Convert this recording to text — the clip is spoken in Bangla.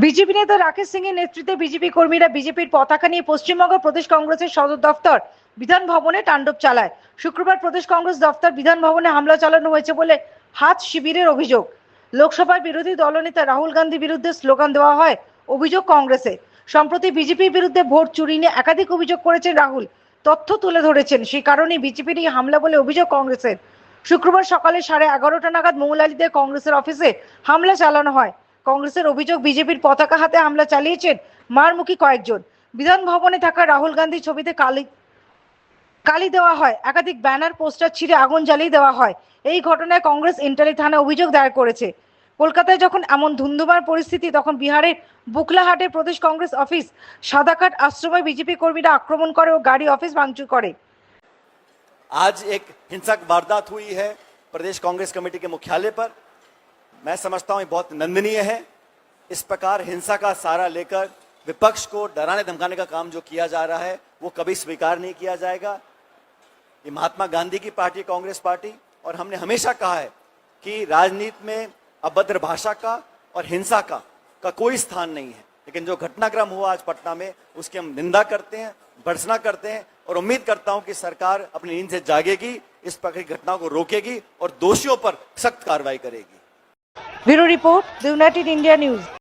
বিজেপি নেতা রাকেশ সিং এর নেতৃত্বে বিজেপি কর্মীরা বিজেপির পতাকা নিয়ে পশ্চিমবঙ্গ প্রদেশ কংগ্রেসের সদর দফতর বিধান ভবনে তাণ্ডব চালায়। শুক্রবার প্রদেশ কংগ্রেস দফতর বিধান ভবনে হামলা চালানো হয়েছে বলে হাত শিবিরের অভিযোগ। লোকসভার বিরোধী দলনেতা রাহুল গান্ধীর বিরুদ্ধে স্লোগান দেওয়া হয় অভিযোগ কংগ্রেসে। সম্প্রতি বিজেপির বিরুদ্ধে ভোট চুরি নিয়ে একাধিক অভিযোগ করেছেন রাহুল, তথ্য তুলে ধরেছেন। সেই কারণেই বিজেপির এই হামলা বলে অভিযোগ কংগ্রেসের। শুক্রবার সকালে 11:30 নাগাদ মৌলালিতে কংগ্রেসের অফিসে হামলা চালানো হয়। কংগ্রেসের অভিযোগ, বিজেপির পতাকা হাতে হামলা চালিয়েছেন মারমুখী কয়েকজন। বিধান ভবনে থাকা রাহুল গান্ধীর ছবিতে কালি দেওয়া হয়, একাধিক ব্যানার পোস্টার ছিঁড়ে আগুন জ্বালিয়ে দেওয়া হয়। এই ঘটনায় কংগ্রেস ইন্টালি থানায় অভিযোগ দায়ের করেছে। কলকাতায় যখন এমন ধুন্ধুমার পরিস্থিতি, তখন বিহারের বুকলাহাটে প্রদেশ কংগ্রেস অফিস সাদাকাট আশ্রমে বিজেপি কর্মীরা আক্রমণ করে ও গাড়ি অফিস ভাঙচুর করে। आज एक हिंसक वारदात हुई है प्रदेश कांग्रेस कमेटी के मुख्यालय पर। मैं समझता हूं ये बहुत निंदनीय है। इस प्रकार हिंसा का सहारा लेकर विपक्ष को डराने धमकाने का काम जो किया जा रहा है वो कभी स्वीकार नहीं किया जाएगा। ये महात्मा गांधी की पार्टी कांग्रेस पार्टी, और हमने हमेशा कहा है कि राजनीति में अभद्र भाषा का और हिंसा का कोई स्थान नहीं है। लेकिन जो घटनाक्रम हुआ आज पटना में, उसकी हम निंदा करते हैं, भर्त्सना करते हैं, और उम्मीद करता हूं कि सरकार अपनी नींद से जागेगी, इस प्रकार की घटनाओं को रोकेगी और दोषियों पर सख्त कार्रवाई करेगी। Bureau report, the United India news.